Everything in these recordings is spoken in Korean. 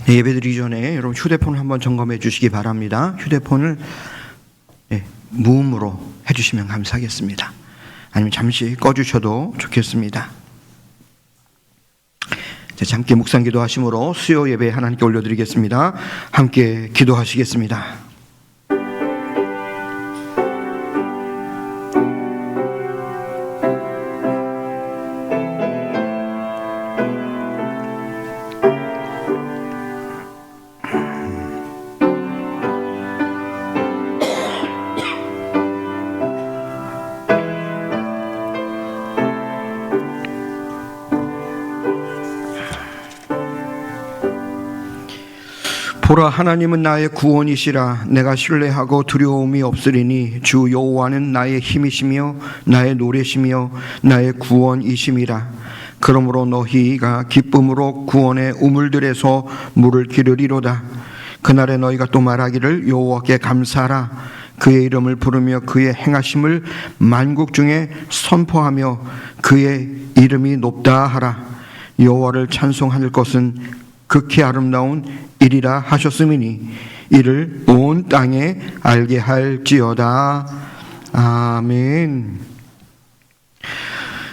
예배드리기 전에 여러분 휴대폰을 한번 점검해 주시기 바랍니다. 휴대폰을 무음으로 해주시면 감사하겠습니다. 아니면 잠시 꺼주셔도 좋겠습니다. 함께 묵상 기도하심으로 수요 예배 하나님께 올려드리겠습니다. 함께 기도하시겠습니다. 보라, 하나님은 나의 구원이시라. 내가 신뢰하고 두려움이 없으리니 주 여호와는 나의 힘이시며 나의 노래시며 나의 구원이심이라. 그러므로 너희가 기쁨으로 구원의 우물들에서 물을 기르리로다. 그날에 너희가 또 말하기를 여호와께 감사하라. 그의 이름을 부르며 그의 행하심을 만국 중에 선포하며 그의 이름이 높다 하라. 여호와를 찬송할 것은 극히 아름다운 일이라 하셨음이니 이를 온 땅에 알게 할지어다. 아멘.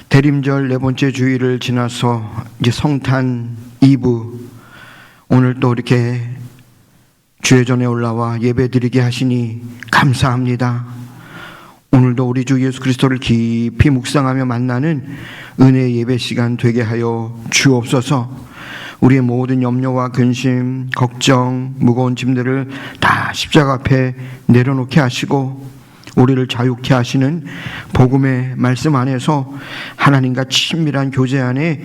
대림절 네 번째 주일을 지나서 이제 성탄 2부, 오늘 또 이렇게 주회전에 올라와 예배드리게 하시니 감사합니다. 오늘도 우리 주 예수 그리스도를 깊이 묵상하며 만나는 은혜의 예배 시간 되게 하여 주옵소서. 우리의 모든 염려와 근심, 걱정, 무거운 짐들을 다 십자가 앞에 내려놓게 하시고 우리를 자유케 하시는 복음의 말씀 안에서 하나님과 친밀한 교제 안에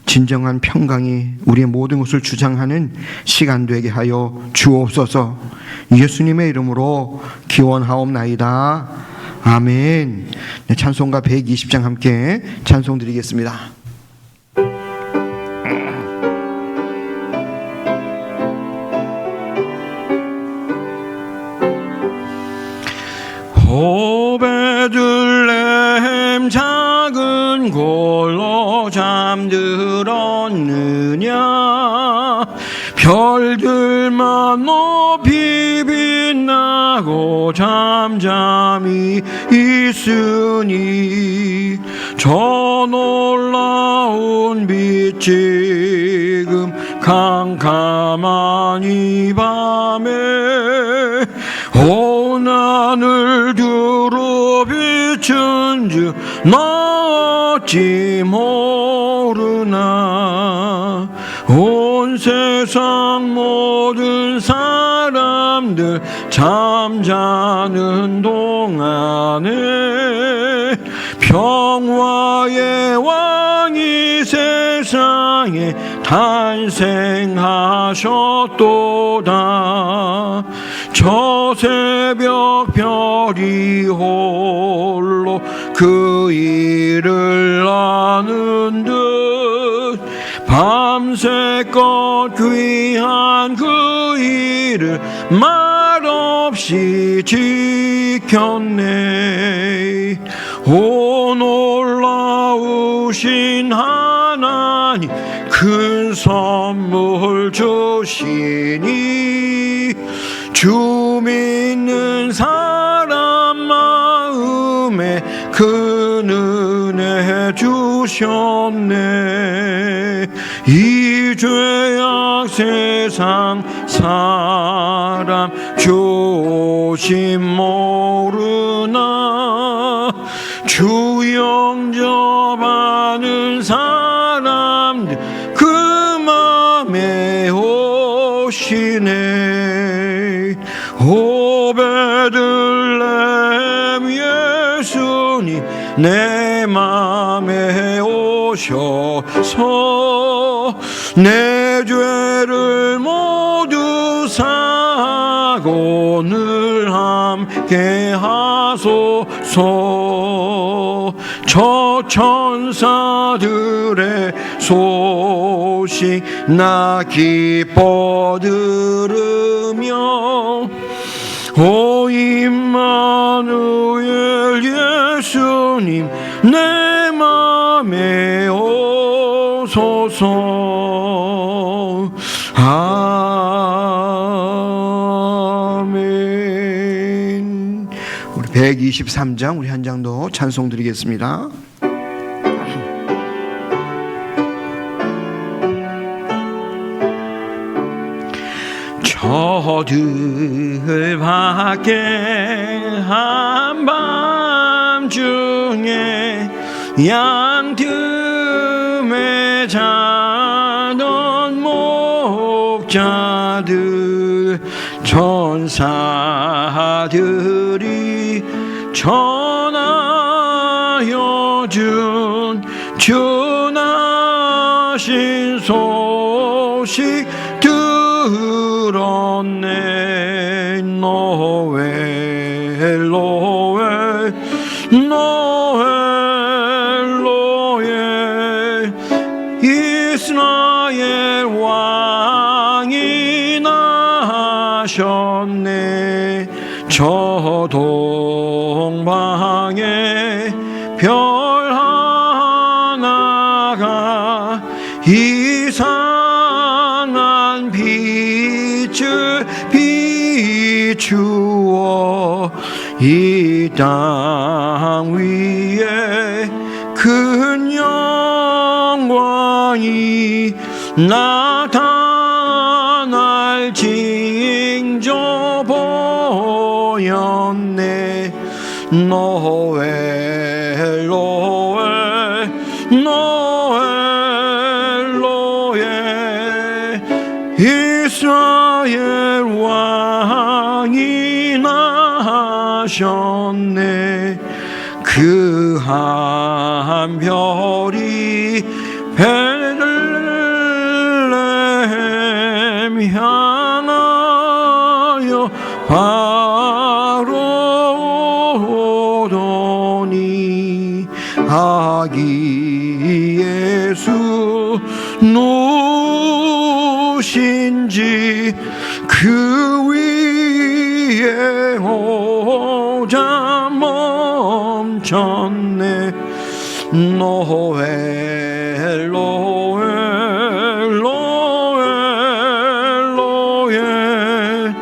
진정한 평강이 우리의 모든 것을 주장하는 시간 되게 하여 주옵소서. 예수님의 이름으로 기원하옵나이다. 아멘. 찬송가 120장 함께 찬송 드리겠습니다. 오 베들레헴 작은 골로 잠들었느냐. 별들만 높이 빛나고 잠잠히 있으니 저 놀라운 빛 지금 캄캄한 이 밤에 온 하늘 두루 비춘 주 너 어찌 모르나. 온 세상 모든 사람들 잠자는 동안에 평화의 왕이 세상에 탄생하셨도다. 저 새벽 별이 홀로 그 일을 아는 듯 밤새껏 귀한 그 일을 말없이 지켰네. 오 놀라우신 하나님 큰 선물 주시니 주 믿는 사람 마음에 큰 은혜 주셨네. 이 죄악 세상 사람 조심 모르나. 주 영접하는 사람들 그 맘에 오시네. 오 베들레헴 예수님 내 맘에 오셔서 내 죄를 모두 사고 늘 함께 하소서. 저 천사들의 소식 나 기뻐 들으며 오 임마누엘 예수님 내 맘에 오소서. 123장 우리 한 장 더 찬송 드리겠습니다. 저들 밖에 한밤중에 양틈에 자던 목자들 천사들이 전하여 준 주나신 소식 들었네. 노엘 노엘 노엘 노엘 이스라엘 왕이 나셨네. 저 동방에 별 하나가 이상한 빛을 비추어 이 땅 위에 큰 영광이 나타날 징조 보였네. 노엘 노엘 노엘 노엘 이스라엘 왕이 나셨네. 그 한 별이 베들레헴 향하여 바로 오더니 아기 예수 누신지 그 위에 오자 멈췄네. 노엘 노엘 노엘 노엘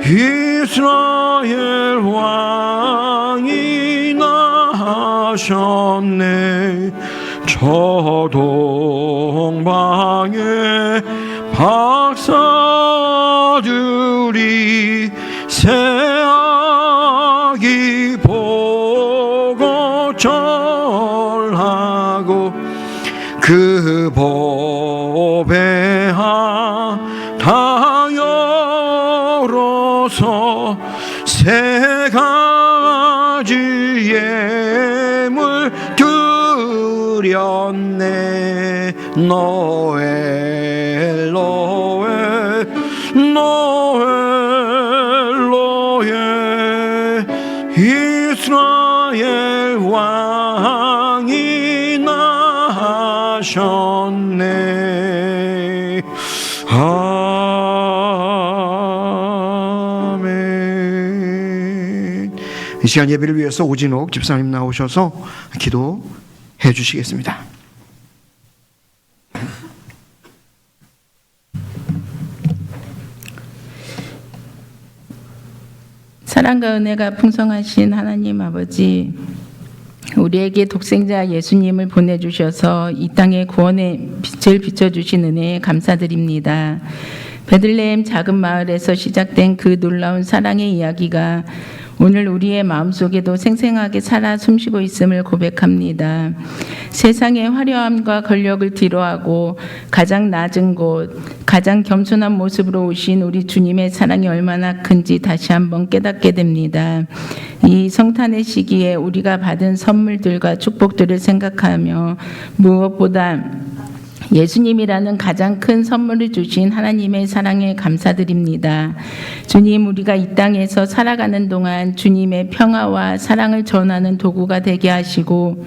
이스라엘 왕이 나셨네. 저 동방에 박사들이 새아기 보고 절하고 그 보배 다 열어서 세 가지 예물 드렸네. 노엘 노엘 노엘 노엘 이스라엘 왕이 나셨네. 아멘. 이 시간 예배를 위해서 오진옥 집사님 나오셔서 기도해 주시겠습니다. 사랑과 은혜가 풍성하신 하나님 아버지, 우리에게 독생자 예수님을 보내주셔서 이 땅의 구원의 빛을 비춰주신 은혜에 감사드립니다. 베들레헴 작은 마을에서 시작된 그 놀라운 사랑의 이야기가 오늘 우리의 마음속에도 생생하게 살아 숨쉬고 있음을 고백합니다. 세상의 화려함과 권력을 뒤로하고 가장 낮은 곳, 가장 겸손한 모습으로 오신 우리 주님의 사랑이 얼마나 큰지 다시 한번 깨닫게 됩니다. 이 성탄의 시기에 우리가 받은 선물들과 축복들을 생각하며 무엇보다 예수님이라는 가장 큰 선물을 주신 하나님의 사랑에 감사드립니다. 주님, 우리가 이 땅에서 살아가는 동안 주님의 평화와 사랑을 전하는 도구가 되게 하시고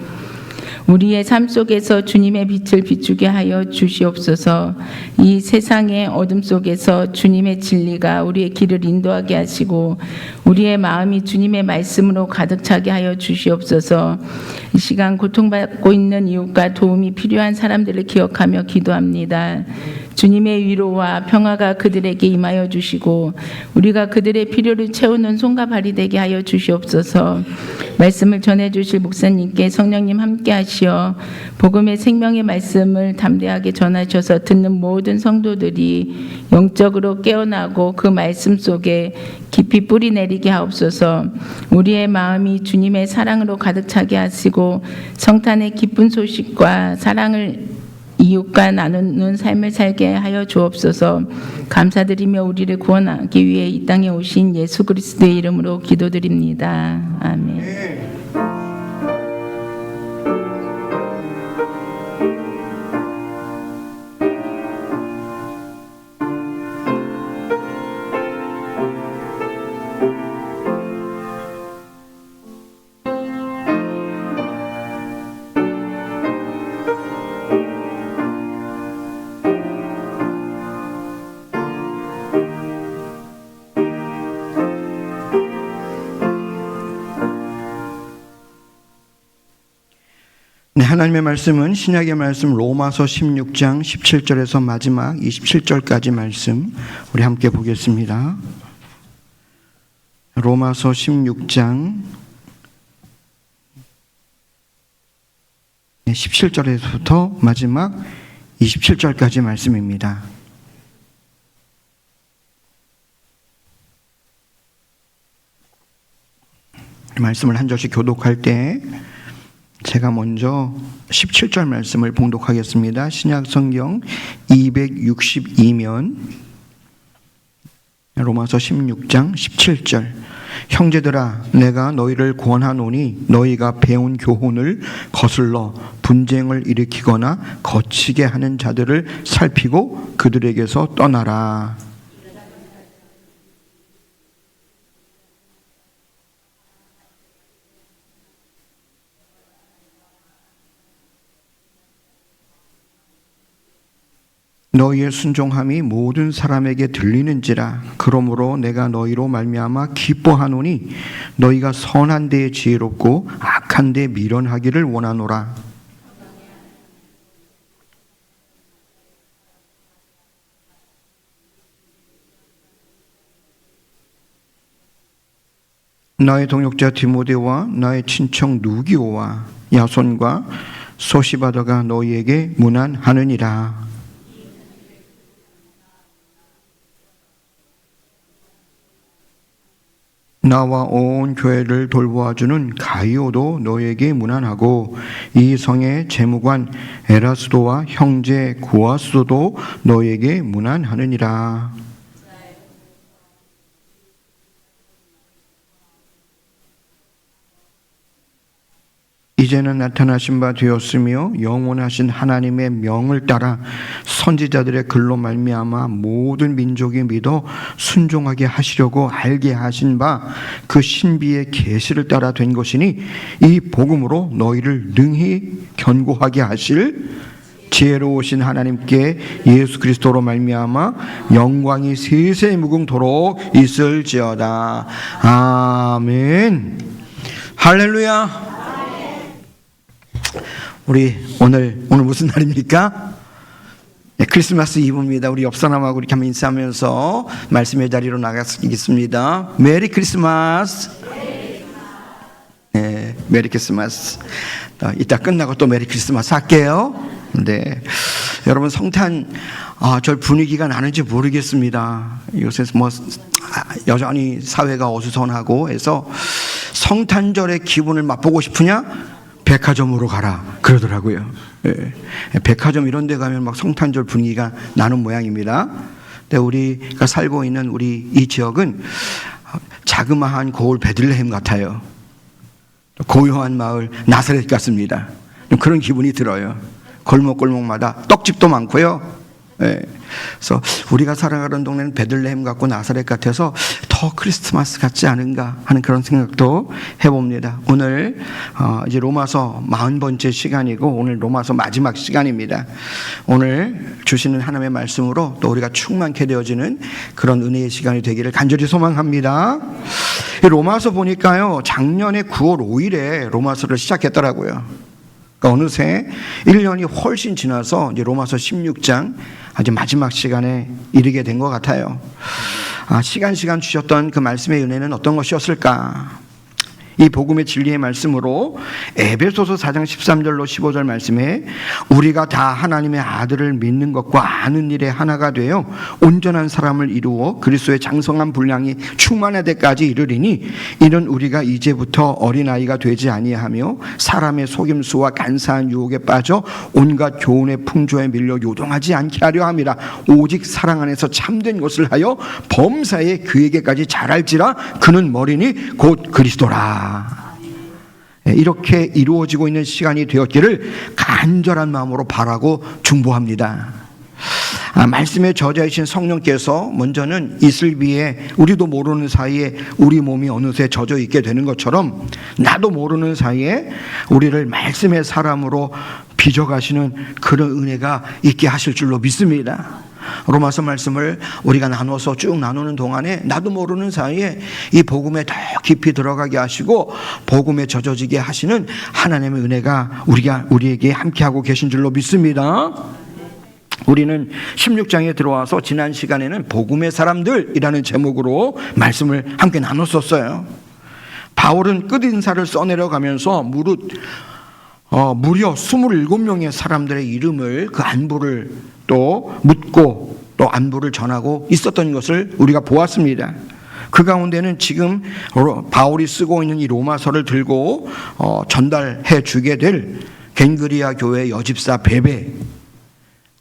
우리의 삶 속에서 주님의 빛을 비추게 하여 주시옵소서. 이 세상의 어둠 속에서 주님의 진리가 우리의 길을 인도하게 하시고 우리의 마음이 주님의 말씀으로 가득 차게 하여 주시옵소서. 이 시간 고통받고 있는 이웃과 도움이 필요한 사람들을 기억하며 기도합니다. 주님의 위로와 평화가 그들에게 임하여 주시고 우리가 그들의 필요를 채우는 손과 발이 되게 하여 주시옵소서. 말씀을 전해 주실 목사님께 성령님 함께 하시어 복음의 생명의 말씀을 담대하게 전하셔서 듣는 모든 성도들이 영적으로 깨어나고 그 말씀 속에 깊이 뿌리 내리게 하옵소서. 우리의 마음이 주님의 사랑으로 가득 차게 하시고 성탄의 기쁜 소식과 사랑을 이웃과 나누는 삶을 살게 하여 주옵소서. 감사드리며 우리를 구원하기 위해 이 땅에 오신 예수 그리스도의 이름으로 기도드립니다. 아멘. 네, 하나님의 말씀은 신약의 말씀 로마서 16장 17절에서 마지막 27절까지 말씀 우리 함께 보겠습니다. 로마서 16장 17절에서부터 마지막 27절까지 말씀입니다. 말씀을 한 절씩 교독할 때 제가 먼저 17절 말씀을 봉독하겠습니다. 신약 성경 262면 로마서 16장 17절. 형제들아 내가 너희를 권하노니 너희가 배운 교훈을 거슬러 분쟁을 일으키거나 거치게 하는 자들을 살피고 그들에게서 떠나라. 너희의 순종함이 모든 사람에게 들리는지라. 그러므로 내가 너희로 말미암아 기뻐하노니 너희가 선한 데에 지혜롭고 악한 데에 미련하기를 원하노라. 나의 동역자 디모데와 나의 친척 누기오와 야손과 소시바더가 너희에게 문안하느니라. 나와 온 교회를 돌보아주는 가이오도 너에게 문안하고 이 성의 재무관 에라스도와 형제 구아스도도 너에게 문안하느니라. 이제는 나타나신 바 되었으며 영원하신 하나님의 명을 따라 선지자들의 글로 말미암아 모든 민족이 믿어 순종하게 하시려고 알게 하신 바 그 신비의 계시를 따라 된 것이니 이 복음으로 너희를 능히 견고하게 하실 지혜로우신 하나님께 예수 그리스도로 말미암아 영광이 세세 무궁토록 있을지어다. 아멘. 할렐루야. 우리 오늘 무슨 날입니까? 네, 크리스마스 이브입니다. 우리 옆 사람하고 이렇게 한번 인사하면서 말씀의 자리로 나가겠습니다. 메리 크리스마스. 네, 메리 크리스마스. 이따 끝나고 또 메리 크리스마스 할게요. 네, 여러분 성탄 절 분위기가 나는지 모르겠습니다. 요새 여전히 사회가 어수선하고 해서 성탄절의 기분을 맛보고 싶으냐? 백화점으로 가라 그러더라고요. 예. 백화점 이런 데 가면 막 성탄절 분위기가 나는 모양입니다. 근데 우리가 살고 있는 우리 이 지역은 자그마한 고을 베들레헴 같아요. 고요한 마을 나사렛 같습니다. 그런 기분이 들어요. 골목골목마다 떡집도 많고요. 예. 그래서 우리가 살아가는 동네는 베들레헴 같고 나사렛 같아서 더 크리스마스 같지 않은가 하는 그런 생각도 해봅니다. 오늘 이제 로마서 40번째 시간이고 오늘 로마서 마지막 시간입니다. 오늘 주시는 하나님의 말씀으로 또 우리가 충만케 되어지는 그런 은혜의 시간이 되기를 간절히 소망합니다. 로마서 보니까요 작년에 9월 5일에 로마서를 시작했더라고요. 그러니까 어느새 1년이 훨씬 지나서 이제 로마서 16장 아주 마지막 시간에 이르게 된 것 같아요. 시간 주셨던 그 말씀의 은혜는 어떤 것이었을까? 이 복음의 진리의 말씀으로 에베소서 4장 13절로 15절 말씀에 우리가 다 하나님의 아들을 믿는 것과 아는 일에 하나가 되어 온전한 사람을 이루어 그리스도의 장성한 분량이 충만할 때까지 이르리니 이는 우리가 이제부터 어린아이가 되지 아니하며 사람의 속임수와 간사한 유혹에 빠져 온갖 교훈의 풍조에 밀려 요동하지 않게 하려 함이라. 오직 사랑 안에서 참된 것을 하여 범사에 그에게까지 자랄지라. 그는 머리니 곧 그리스도라. 이렇게 이루어지고 있는 시간이 되었기를 간절한 마음으로 바라고 중보합니다. 말씀의 저자이신 성령께서 먼저는 이슬비에 우리도 모르는 사이에 우리 몸이 어느새 젖어 있게 되는 것처럼 나도 모르는 사이에 우리를 말씀의 사람으로 빚어가시는 그런 은혜가 있게 하실 줄로 믿습니다. 로마서 말씀을 우리가 나눠서 쭉 나누는 동안에 나도 모르는 사이에 이 복음에 더 깊이 들어가게 하시고 복음에 젖어지게 하시는 하나님의 은혜가 우리에게 함께하고 계신 줄로 믿습니다. 우리는 16장에 들어와서 지난 시간에는 복음의 사람들이라는 제목으로 말씀을 함께 나눴었어요. 바울은 끝인사를 써내려가면서 무려 27명의 사람들의 이름을 그 안부를 또 묻고 또 안부를 전하고 있었던 것을 우리가 보았습니다. 그 가운데는 지금 바울이 쓰고 있는 이 로마서를 들고 전달해 주게 될 겐그리아 교회 여집사 베베,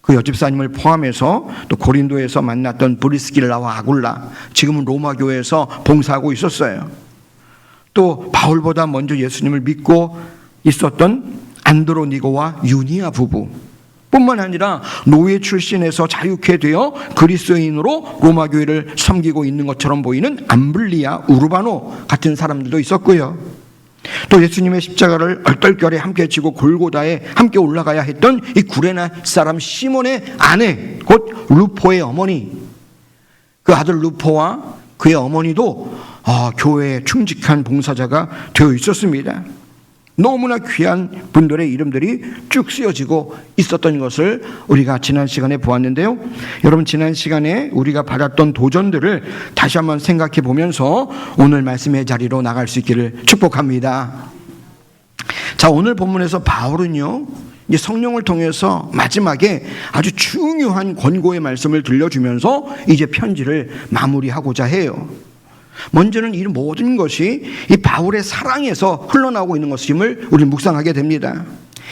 그 여집사님을 포함해서 또 고린도에서 만났던 브리스길라와 아굴라, 지금은 로마 교회에서 봉사하고 있었어요. 또 바울보다 먼저 예수님을 믿고 있었던 안드로니고와 유니아 부부 뿐만 아니라 노예 출신에서 자유케 되어 그리스도인으로 로마 교회를 섬기고 있는 것처럼 보이는 암블리아, 우르바노 같은 사람들도 있었고요. 또 예수님의 십자가를 얼떨결에 함께 지고 골고다에 함께 올라가야 했던 이 구레네 사람 시몬의 아내, 곧 루포의 어머니, 그 아들 루포와 그의 어머니도 교회에 충직한 봉사자가 되어 있었습니다. 너무나 귀한 분들의 이름들이 쭉 쓰여지고 있었던 것을 우리가 지난 시간에 보았는데요. 여러분, 지난 시간에 우리가 받았던 도전들을 다시 한번 생각해 보면서 오늘 말씀의 자리로 나갈 수 있기를 축복합니다. 자, 오늘 본문에서 바울은요, 이제 성령을 통해서 마지막에 아주 중요한 권고의 말씀을 들려주면서 이제 편지를 마무리하고자 해요. 먼저는 이 모든 것이 이 바울의 사랑에서 흘러나오고 있는 것임을 우리 묵상하게 됩니다.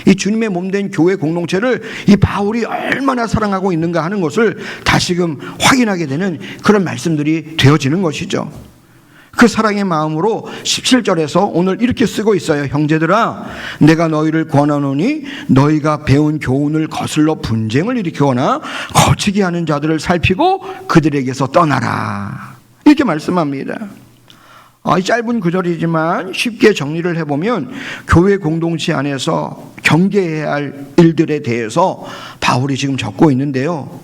이 주님의 몸된 교회 공동체를 이 바울이 얼마나 사랑하고 있는가 하는 것을 다시금 확인하게 되는 그런 말씀들이 되어지는 것이죠. 그 사랑의 마음으로 17절에서 오늘 이렇게 쓰고 있어요. 형제들아, 내가 너희를 권하노니 너희가 배운 교훈을 거슬러 분쟁을 일으키거나 거치게 하는 자들을 살피고 그들에게서 떠나라. 이렇게 말씀합니다. 이 짧은 구절이지만 쉽게 정리를 해보면 교회 공동체 안에서 경계해야 할 일들에 대해서 바울이 지금 적고 있는데요.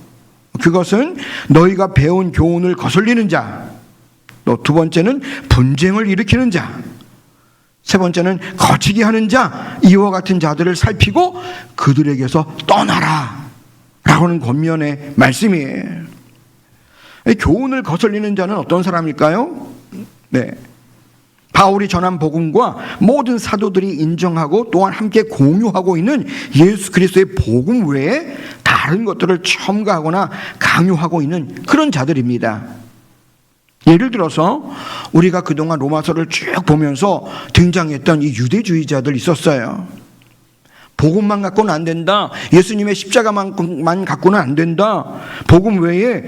그것은 너희가 배운 교훈을 거슬리는 자, 또 두 번째는 분쟁을 일으키는 자, 세 번째는 거치게 하는 자, 이와 같은 자들을 살피고 그들에게서 떠나라 라고는 권면의 말씀이에요. 교훈을 거슬리는 자는 어떤 사람일까요? 네, 바울이 전한 복음과 모든 사도들이 인정하고 또한 함께 공유하고 있는 예수 그리스도의 복음 외에 다른 것들을 첨가하거나 강요하고 있는 그런 자들입니다. 예를 들어서 우리가 그동안 로마서를 쭉 보면서 등장했던 이 유대주의자들 있었어요. 복음만 갖고는 안 된다, 예수님의 십자가만 갖고는 안 된다, 복음 외에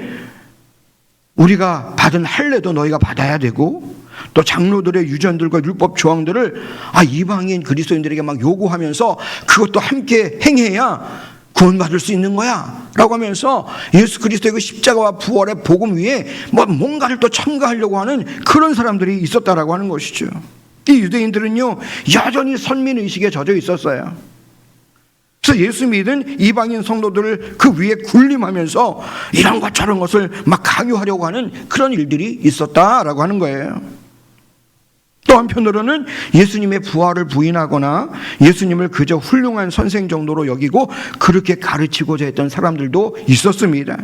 우리가 받은 할례도 너희가 받아야 되고, 또 장로들의 유전들과 율법 조항들을 이방인 그리스도인들에게 막 요구하면서 그것도 함께 행해야 구원받을 수 있는 거야 라고 하면서 예수 그리스도의 그 십자가와 부활의 복음 위에 뭔가를 또 첨가하려고 하는 그런 사람들이 있었다라고 하는 것이죠. 이 유대인들은요, 여전히 선민의식에 젖어 있었어요. 그래서 예수 믿은 이방인 성도들을 그 위에 군림하면서 이런 것 저런 것을 막 강요하려고 하는 그런 일들이 있었다라고 하는 거예요. 또 한편으로는 예수님의 부활을 부인하거나 예수님을 그저 훌륭한 선생 정도로 여기고 그렇게 가르치고자 했던 사람들도 있었습니다.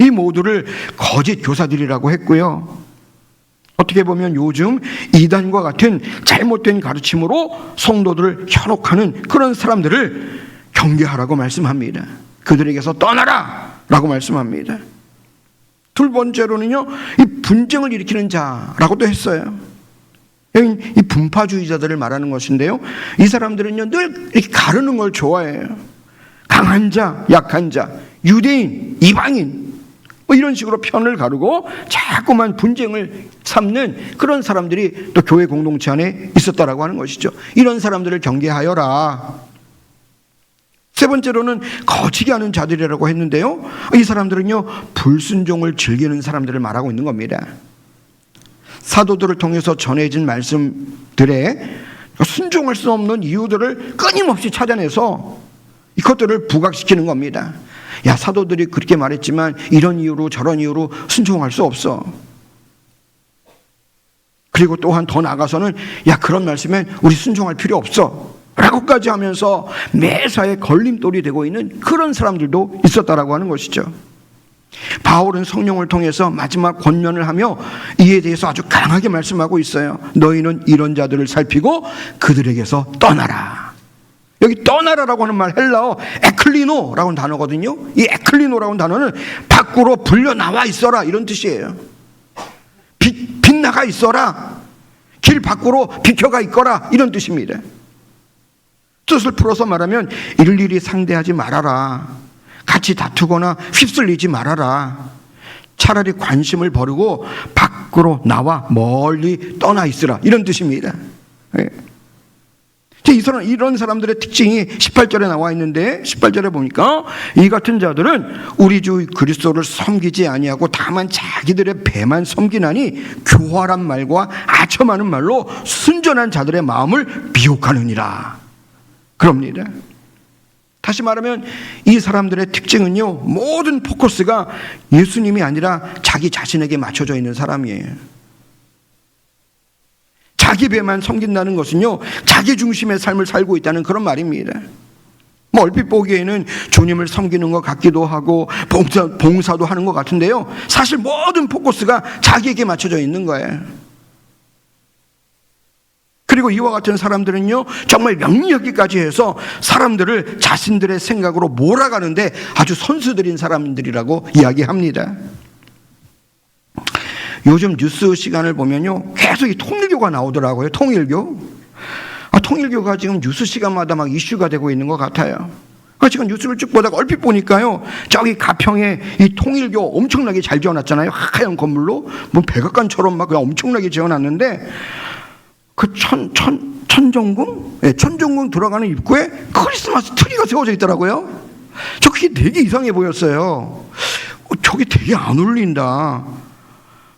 이 모두를 거짓 교사들이라고 했고요. 어떻게 보면 요즘 이단과 같은 잘못된 가르침으로 성도들을 현혹하는 그런 사람들을 경계하라고 말씀합니다. 그들에게서 떠나라 라고 말씀합니다. 두 번째로는요, 이 분쟁을 일으키는 자라고도 했어요. 여기 이 분파주의자들을 말하는 것인데요, 이 사람들은요 늘 이렇게 가르는 걸 좋아해요. 강한 자, 약한 자, 유대인, 이방인 뭐 이런 식으로 편을 가르고 자꾸만 분쟁을 삼는 그런 사람들이 또 교회 공동체 안에 있었다라고 하는 것이죠. 이런 사람들을 경계하여라. 세 번째로는 거치게 하는 자들이라고 했는데요, 이 사람들은요 불순종을 즐기는 사람들을 말하고 있는 겁니다. 사도들을 통해서 전해진 말씀들에 순종할 수 없는 이유들을 끊임없이 찾아내서 이것들을 부각시키는 겁니다. 야, 사도들이 그렇게 말했지만 이런 이유로 저런 이유로 순종할 수 없어. 그리고 또한 더 나아가서는 야, 그런 말씀엔 우리 순종할 필요 없어 라고까지 하면서 매사에 걸림돌이 되고 있는 그런 사람들도 있었다라고 하는 것이죠. 바울은 성령을 통해서 마지막 권면을 하며 이에 대해서 아주 강하게 말씀하고 있어요. 너희는 이런 자들을 살피고 그들에게서 떠나라. 여기 떠나라라고 하는 말 헬라어 에클리노라고 하는 단어거든요. 이 에클리노라고 하는 단어는 밖으로 불려나와 있어라 이런 뜻이에요. 빗나가 있어라, 길 밖으로 비켜가 있거라 이런 뜻입니다. 뜻을 풀어서 말하면 일일이 상대하지 말아라, 같이 다투거나 휩쓸리지 말아라, 차라리 관심을 버리고 밖으로 나와 멀리 떠나 있으라 이런 뜻입니다. 이런 사람들의 특징이 18절에 나와 있는데 18절에 보니까 이 같은 자들은 우리 주 그리스도를 섬기지 아니하고 다만 자기들의 배만 섬기나니 교활한 말과 아첨하는 말로 순전한 자들의 마음을 미혹하느니라 그럽니다. 다시 말하면 이 사람들의 특징은요, 모든 포커스가 예수님이 아니라 자기 자신에게 맞춰져 있는 사람이에요. 자기 배만 섬긴다는 것은요, 자기 중심의 삶을 살고 있다는 그런 말입니다. 뭐 얼핏 보기에는 주님을 섬기는 것 같기도 하고 봉사도 하는 것 같은데요, 사실 모든 포커스가 자기에게 맞춰져 있는 거예요. 그리고 이와 같은 사람들은요 정말 명료하기까지 해서 사람들을 자신들의 생각으로 몰아가는데 아주 선수들인 사람들이라고 이야기합니다. 요즘 뉴스 시간을 보면요 계속 이 통일교가 나오더라고요. 통일교가 지금 뉴스 시간마다 막 이슈가 되고 있는 것 같아요. 지금 뉴스를 쭉 보다가 얼핏 보니까요, 저기 가평에 이 통일교 엄청나게 잘 지어놨잖아요. 하얀 건물로 뭐 백악관처럼 막 그냥 엄청나게 지어놨는데 그 천정궁? 네, 천정궁 들어가는 입구에 크리스마스 트리가 세워져 있더라고요. 저 그게 되게 이상해 보였어요. 저게 되게 안 어울린다.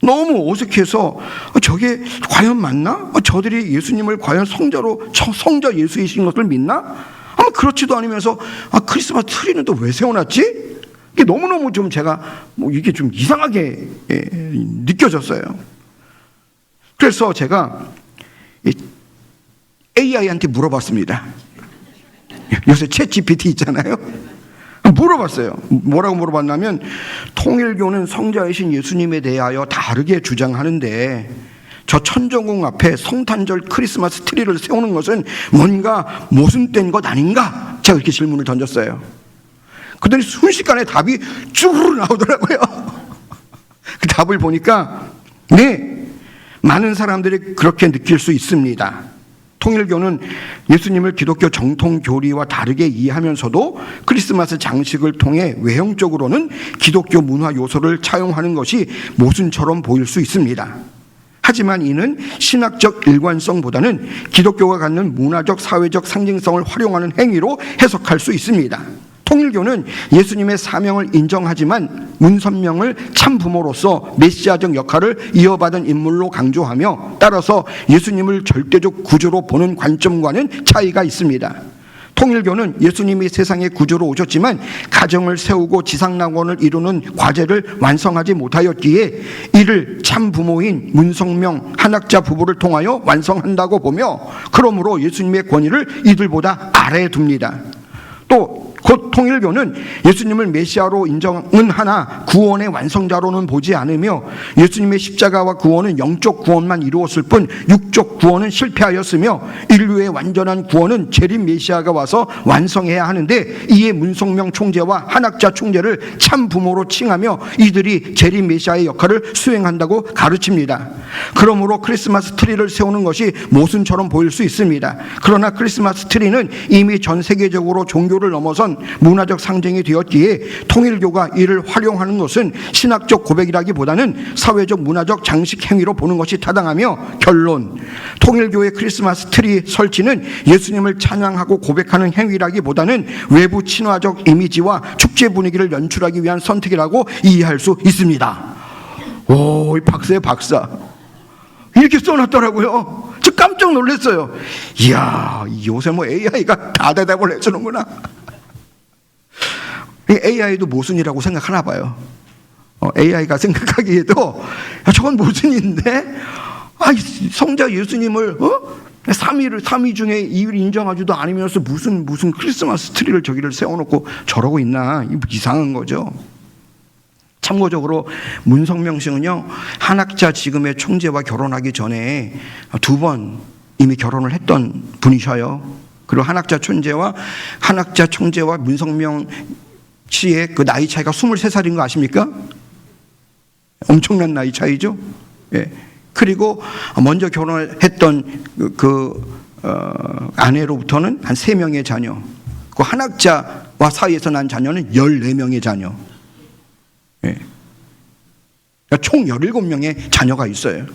너무 어색해서 저게 과연 맞나? 저들이 예수님을 과연 성자 예수이신 것을 믿나? 아마 그렇지도 않으면서 크리스마스 트리는 또 왜 세워놨지? 이게 너무너무 좀 제가 이게 좀 이상하게 느껴졌어요. 그래서 제가 AI한테 물어봤습니다. 요새 챗 GPT 있잖아요. 물어봤어요. 뭐라고 물어봤냐면, 통일교는 성자이신 예수님에 대하여 다르게 주장하는데 저 천정궁 앞에 성탄절 크리스마스 트리를 세우는 것은 뭔가 모순된 것 아닌가? 제가 이렇게 질문을 던졌어요. 그랬더니 순식간에 답이 쭉 나오더라고요. 그 답을 보니까 네, 많은 사람들이 그렇게 느낄 수 있습니다. 통일교는 예수님을 기독교 정통 교리와 다르게 이해하면서도 크리스마스 장식을 통해 외형적으로는 기독교 문화 요소를 차용하는 것이 모순처럼 보일 수 있습니다. 하지만 이는 신학적 일관성보다는 기독교가 갖는 문화적 사회적 상징성을 활용하는 행위로 해석할 수 있습니다. 통일교는 예수님의 사명을 인정하지만 문선명을 참 부모로서 메시아적 역할을 이어받은 인물로 강조하며, 따라서 예수님을 절대적 구조로 보는 관점과는 차이가 있습니다. 통일교는 예수님이 세상의 구주로 오셨지만 가정을 세우고 지상낙원을 이루는 과제를 완성하지 못하였기에 이를 참 부모인 문성명 한학자 부부를 통하여 완성한다고 보며, 그러므로 예수님의 권위를 이들보다 아래에 둡니다. 또 곧 통일교는 예수님을 메시아로 인정은 하나 구원의 완성자로는 보지 않으며, 예수님의 십자가와 구원은 영적 구원만 이루었을 뿐 육적 구원은 실패하였으며, 인류의 완전한 구원은 재림 메시아가 와서 완성해야 하는데, 이에 문성명 총재와 한학자 총재를 참 부모로 칭하며 이들이 재림 메시아의 역할을 수행한다고 가르칩니다. 그러므로 크리스마스 트리를 세우는 것이 모순처럼 보일 수 있습니다. 그러나 크리스마스 트리는 이미 전 세계적으로 종교를 넘어선 문화적 상징이 되었기에 통일교가 이를 활용하는 것은 신학적 고백이라기보다는 사회적 문화적 장식 행위로 보는 것이 타당하며, 결론, 통일교의 크리스마스 트리 설치는 예수님을 찬양하고 고백하는 행위라기보다는 외부 친화적 이미지와 축제 분위기를 연출하기 위한 선택이라고 이해할 수 있습니다. 오, 이 박사의 박사, 이렇게 써놨더라고요. 저 깜짝 놀랐어요. 이야, 요새 뭐 AI가 다 대답을 해주는구나. AI도 모순이라고 생각하나 봐요. AI가 생각하기에도 저건 모순인데, 성자 예수님을 삼위 중에 2위를 인정하지도 않으면서 무슨 크리스마스 트리를 저기를 세워놓고 저러고 있나, 이상한 거죠. 참고적으로 문성명 씨는요, 한학자 지금의 총재와 결혼하기 전에 2번 이미 결혼을 했던 분이셔요. 그리고 한학자 총재와 문성명 씨의 그 나이 차이가 23살인 거 아십니까? 엄청난 나이 차이죠. 예. 그리고 먼저 결혼을 했던 아내로부터는 한 3명의 자녀, 그 한학자와 사이에서 난 자녀는 14명의 자녀. 예. 총 17명의 자녀가 있어요.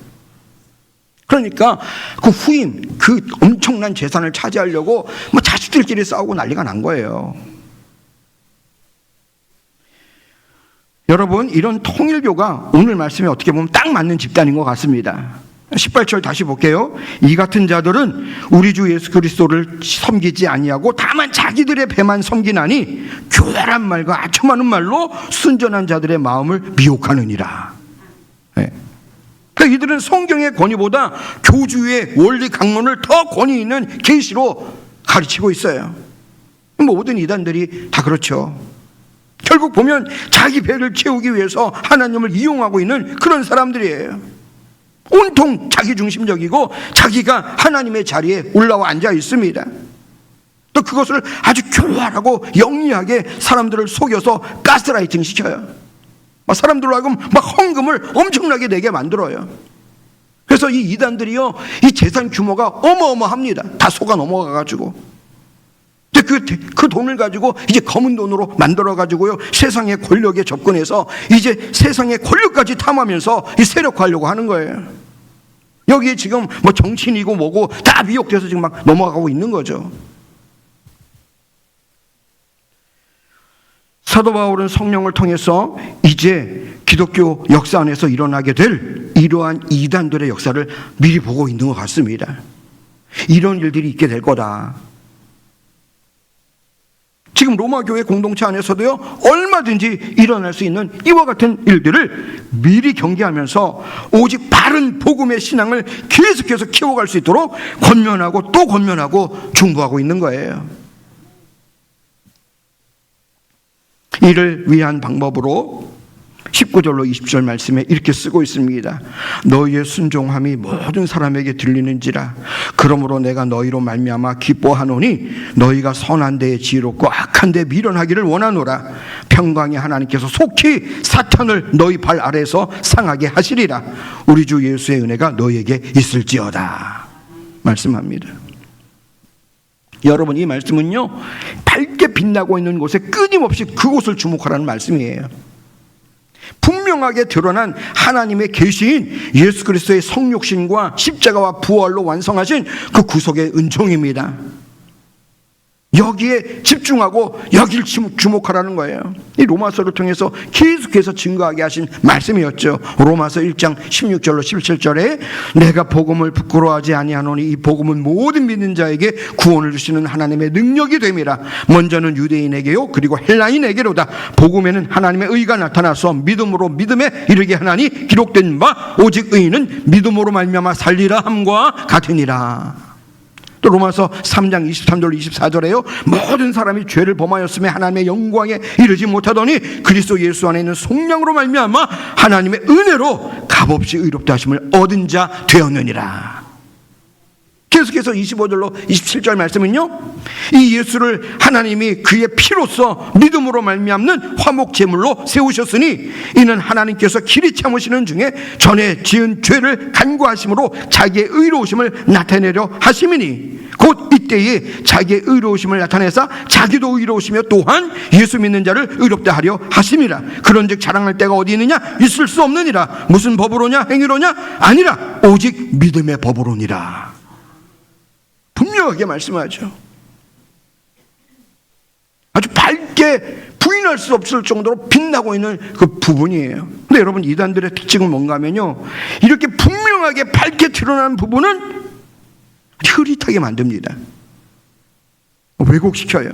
그러니까 그 후임, 그 엄청난 재산을 차지하려고 뭐 자식들끼리 싸우고 난리가 난 거예요. 여러분, 이런 통일교가 오늘 말씀에 어떻게 보면 딱 맞는 집단인 것 같습니다. 18절 다시 볼게요. 이 같은 자들은 우리 주 예수 그리스도를 섬기지 아니하고 다만 자기들의 배만 섬기나니 교활한 말과 아첨하는 말로 순전한 자들의 마음을 미혹하느니라. 네. 그러니까 이들은 성경의 권위보다 교주의 원리 강론을 더 권위 있는 계시로 가르치고 있어요. 모든 이단들이 다 그렇죠. 결국 보면 자기 배를 채우기 위해서 하나님을 이용하고 있는 그런 사람들이에요. 온통 자기중심적이고 자기가 하나님의 자리에 올라와 앉아 있습니다. 또 그것을 아주 교활하고 영리하게 사람들을 속여서 가스라이팅 시켜요. 사람들로 하여금 막 헌금을 엄청나게 내게 만들어요. 그래서 이 이단들이요, 이 재산 규모가 어마어마합니다. 다 속아 넘어가가지고. 그 돈을 가지고 이제 검은 돈으로 만들어가지고요, 세상의 권력에 접근해서 이제 세상의 권력까지 탐하면서 이 세력화하려고 하는 거예요. 여기에 지금 뭐 정치인이고 뭐고 다 미혹돼서 지금 막 넘어가고 있는 거죠. 사도 바울은 성령을 통해서 이제 기독교 역사 안에서 일어나게 될 이러한 이단들의 역사를 미리 보고 있는 것 같습니다. 이런 일들이 있게 될 거다. 지금 로마 교회 공동체 안에서도요, 얼마든지 일어날 수 있는 이와 같은 일들을 미리 경계하면서 오직 바른 복음의 신앙을 계속해서 키워갈 수 있도록 권면하고 또 권면하고 중보하고 있는 거예요. 이를 위한 방법으로 19절로 20절 말씀에 이렇게 쓰고 있습니다. 너희의 순종함이 모든 사람에게 들리는지라. 그러므로 내가 너희로 말미암아 기뻐하노니 너희가 선한 데에 지혜롭고 악한 데에 미련하기를 원하노라. 평강의 하나님께서 속히 사탄을 너희 발 아래에서 상하게 하시리라. 우리 주 예수의 은혜가 너희에게 있을지어다 말씀합니다. 여러분, 이 말씀은요, 밝게 빛나고 있는 곳에 끊임없이 그곳을 주목하라는 말씀이에요. 분명하게 드러난 하나님의 계시인 예수 그리스도의 성육신과 십자가와 부활로 완성하신 그 구속의 은총입니다. 여기에 집중하고 여길 주목하라는 거예요. 이 로마서를 통해서 계속해서 증거하게 하신 말씀이었죠. 로마서 1장 16절로 17절에 내가 복음을 부끄러워하지 아니하노니 이 복음은 모든 믿는 자에게 구원을 주시는 하나님의 능력이 됨이라. 먼저는 유대인에게요 그리고 헬라인에게로다. 복음에는 하나님의 의가 나타나서 믿음으로 믿음에 이르게 하나니 기록된 바 오직 의인은 믿음으로 말미암아 살리라 함과 같으니라. 또 로마서 3장 23절 24절에요 모든 사람이 죄를 범하였음에 하나님의 영광에 이르지 못하더니 그리스도 예수 안에 있는 속량으로 말미암아 하나님의 은혜로 값없이 의롭다 하심을 얻은 자 되었느니라. 계속해서 25절로 27절 말씀은요 이 예수를 하나님이 그의 피로써 믿음으로 말미암는 화목 제물로 세우셨으니 이는 하나님께서 길이 참으시는 중에 전에 지은 죄를 간구하심으로 자기의 의로우심을 나타내려 하심이니 곧 이때에 자기의 의로우심을 나타내사 자기도 의로우시며 또한 예수 믿는 자를 의롭다 하려 하심이라. 그런즉 자랑할 때가 어디 있느냐 있을 수 없느니라. 무슨 법으로냐 행위로냐 아니라 오직 믿음의 법으로니라. 분명하게 말씀하죠. 아주 밝게 부인할 수 없을 정도로 빛나고 있는 그 부분이에요. 근데 여러분 이단들의 특징은 뭔가 하면요 이렇게 분명하게 밝게 드러나는 부분은 흐릿하게 만듭니다. 왜곡시켜요.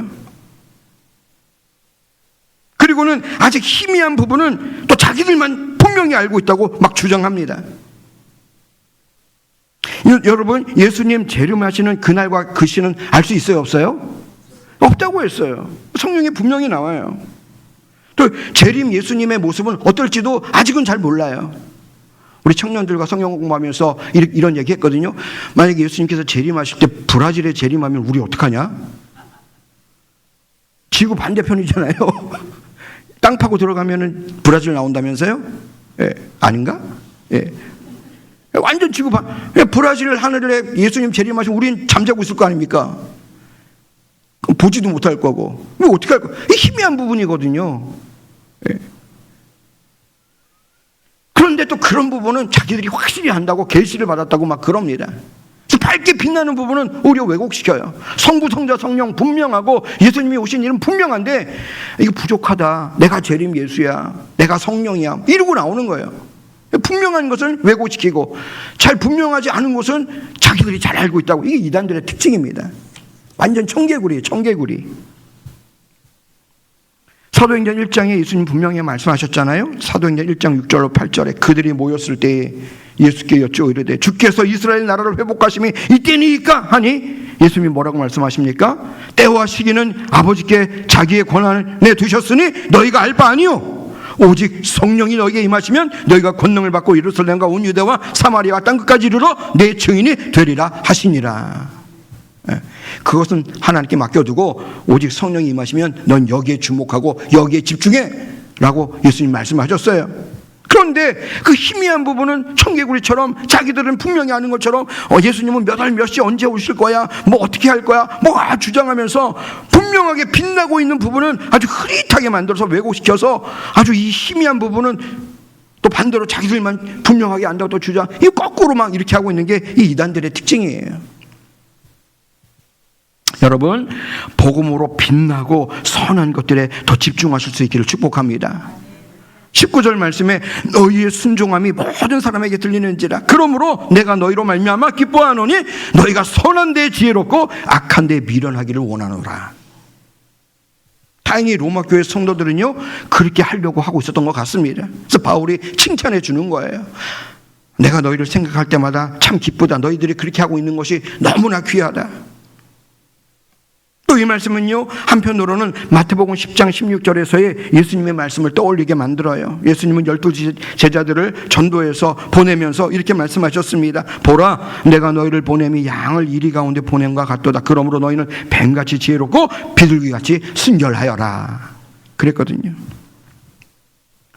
그리고는 아직 희미한 부분은 또 자기들만 분명히 알고 있다고 막 주장합니다. 여러분 예수님 재림하시는 그날과 그 시는 알 수 있어요 없어요? 없다고 했어요. 성경에 분명히 나와요. 또 재림 예수님의 모습은 어떨지도 아직은 잘 몰라요. 우리 청년들과 성경 공부하면서 이런 얘기 했거든요. 만약에 예수님께서 재림하실 때 브라질에 재림하면 우리 어떡하냐? 지구 반대편이잖아요. 땅 파고 들어가면 브라질 나온다면서요? 예, 아닌가? 예. 완전 지구 브라질 하늘에 예수님 재림하시면 우린 잠자고 있을 거 아닙니까? 보지도 못할 거고. 어떻게 할 거야? 희미한 부분이거든요. 예. 그런데 또 그런 부분은 자기들이 확실히 한다고 계시를 받았다고 막 그럽니다. 밝게 빛나는 부분은 오히려 왜곡시켜요. 성부, 성자, 성령 분명하고 예수님이 오신 일은 분명한데 이거 부족하다. 내가 재림 예수야. 내가 성령이야. 이러고 나오는 거예요. 분명한 것을 왜곡시키고 잘 분명하지 않은 것은 자기들이 잘 알고 있다고. 이게 이단들의 특징입니다. 완전 청개구리예요. 청개구리. 사도행전 1장에 예수님 분명히 말씀하셨잖아요. 사도행전 1장 6절로 8절에 그들이 모였을 때에 예수께 여쭈어 이르되 주께서 이스라엘 나라를 회복하심이 이때니까 하니 예수님이 뭐라고 말씀하십니까? 때와 시기는 아버지께 자기의 권한을 내두셨으니 너희가 알 바 아니요 오직 성령이 너희에게 임하시면 너희가 권능을 받고 예루살렘과 온 유대와 사마리아와 땅끝까지 이르러 내 증인이 되리라 하시니라. 그것은 하나님께 맡겨두고 오직 성령이 임하시면 넌 여기에 주목하고 여기에 집중해 라고 예수님 말씀하셨어요. 그런데 그 희미한 부분은 청개구리처럼 자기들은 분명히 아는 것처럼 예수님은 몇 월 몇 시 언제 오실 거야, 뭐 어떻게 할 거야, 뭐 주장하면서 분명하게 빛나고 있는 부분은 아주 흐릿하게 만들어서 왜곡시켜서 아주 이 희미한 부분은 또 반대로 자기들만 분명하게 안다고 또 주장, 이 거꾸로 막 이렇게 하고 있는 게 이 이단들의 특징이에요. 여러분 복음으로 빛나고 선한 것들에 더 집중하실 수 있기를 축복합니다. 19절 말씀에 너희의 순종함이 모든 사람에게 들리는지라 그러므로 내가 너희로 말미암아 기뻐하노니 너희가 선한 데에 지혜롭고 악한 데에 미련하기를 원하노라. 다행히 로마 교회 성도들은요 그렇게 하려고 하고 있었던 것 같습니다. 그래서 바울이 칭찬해 주는 거예요. 내가 너희를 생각할 때마다 참 기쁘다. 너희들이 그렇게 하고 있는 것이 너무나 귀하다. 또 이 말씀은요 한편으로는 마태복음 10장 16절에서의 예수님의 말씀을 떠올리게 만들어요. 예수님은 12 제자들을 전도해서 보내면서 이렇게 말씀하셨습니다. 보라 내가 너희를 보냄이 양을 이리 가운데 보냄과 같도다. 그러므로 너희는 뱀같이 지혜롭고 비둘기같이 순결하여라 그랬거든요.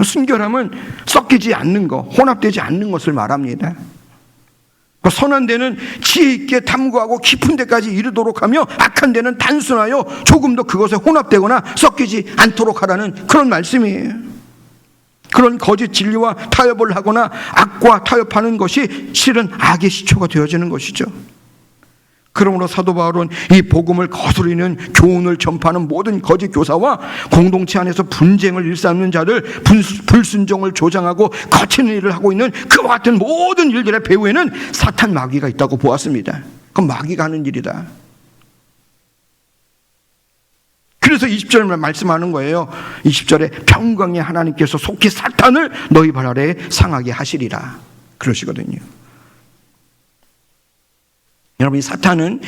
순결함은 섞이지 않는 것, 혼합되지 않는 것을 말합니다. 선한 데는 지혜 있게 탐구하고 깊은 데까지 이르도록 하며 악한 데는 단순하여 조금 더 그것에 혼합되거나 섞이지 않도록 하라는 그런 말씀이에요. 그런 거짓 진리와 타협을 하거나 악과 타협하는 것이 실은 악의 시초가 되어지는 것이죠. 그러므로 사도 바울은 이 복음을 거스르는 교훈을 전파하는 모든 거짓 교사와 공동체 안에서 분쟁을 일삼는 자들, 불순종을 조장하고 거치는 일을 하고 있는 그와 같은 모든 일들의 배후에는 사탄 마귀가 있다고 보았습니다. 그건 마귀가 하는 일이다. 그래서 20절에 말씀하는 거예요. 20절에 평강의 하나님께서 속히 사탄을 너희 발 아래에 상하게 하시리라 그러시거든요. 여러분, 이 사탄은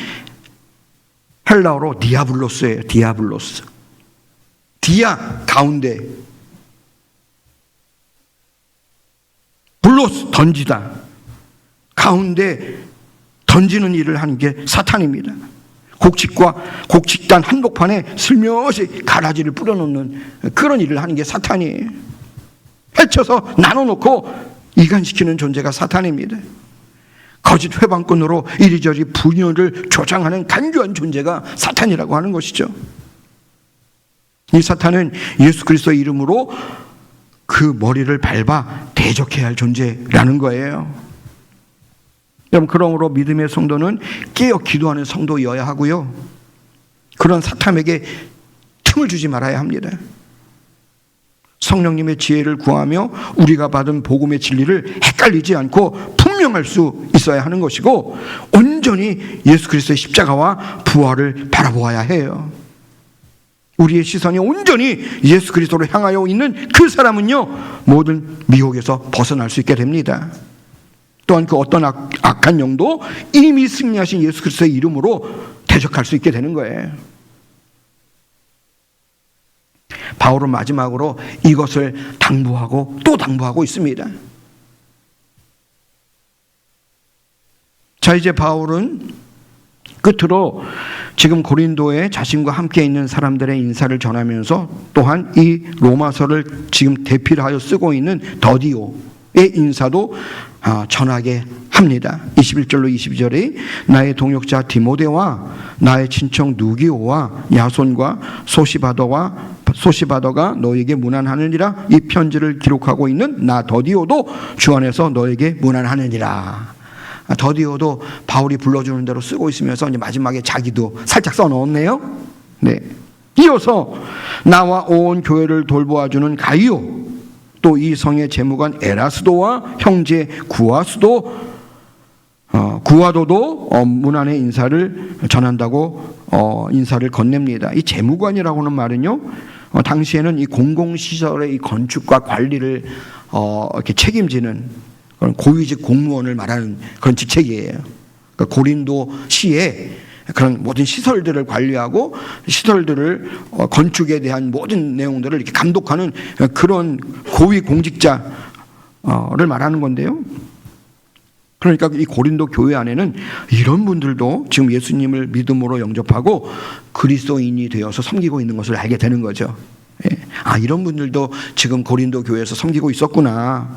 헬라어로 디아블로스예요. 디아블로스. 디아 가운데, 블로스 던지다. 가운데 던지는 일을 하는 게 사탄입니다. 곡식단 한복판에 슬며시 가라지를 뿌려놓는 그런 일을 하는 게 사탄이에요. 해쳐서 나눠놓고 이간시키는 존재가 사탄입니다. 거짓 회방꾼으로 이리저리 분열을 조장하는 간교한 존재가 사탄이라고 하는 것이죠. 이 사탄은 예수 그리스도의 이름으로 그 머리를 밟아 대적해야 할 존재라는 거예요. 여러분, 그러므로 믿음의 성도는 깨어 기도하는 성도여야 하고요, 그런 사탄에게 틈을 주지 말아야 합니다. 성령님의 지혜를 구하며 우리가 받은 복음의 진리를 헷갈리지 않고 분명할 수 있어야 하는 것이고, 온전히 예수 그리스도의 십자가와 부활을 바라보아야 해요. 우리의 시선이 온전히 예수 그리스도로 향하여 있는 그 사람은요, 모든 미혹에서 벗어날 수 있게 됩니다. 또한 그 어떤 악한 영도 이미 승리하신 예수 그리스도의 이름으로 대적할 수 있게 되는 거예요. 바울은 마지막으로 이것을 당부하고 또 당부하고 있습니다. 자, 이제 바울은 끝으로 지금 고린도에 자신과 함께 있는 사람들의 인사를 전하면서 또한 이 로마서를 지금 대필하여 쓰고 있는 더디오의 인사도 전하게 합니다. 21절로 22절에 나의 동역자 디모데와 나의 친척 누기오와 야손과 소시바더가 너에게 문안하느니라. 이 편지를 기록하고 있는 나 더디오도 주 안에서 너에게 문안하느니라. 더디오도 바울이 불러주는 대로 쓰고 있으면서 이제 마지막에 자기도 살짝 써넣었네요. 네. 이어서 나와 온 교회를 돌보아주는 가이오, 또 이 성의 재무관 에라스도와 형제 구아도도 문안의 인사를 전한다고 인사를 건넵니다. 이 재무관이라고 하는 말은요, 당시에는 이 공공시설의 이 건축과 관리를 이렇게 책임지는 그런 고위직 공무원을 말하는 그런 직책이에요. 그러니까 고린도 시에 그런 모든 시설들을 관리하고 시설들을 건축에 대한 모든 내용들을 이렇게 감독하는 그런 고위 공직자를 말하는 건데요. 그러니까 이 고린도 교회 안에는 이런 분들도 지금 예수님을 믿음으로 영접하고 그리스도인이 되어서 섬기고 있는 것을 알게 되는 거죠. 이런 분들도 지금 고린도 교회에서 섬기고 있었구나.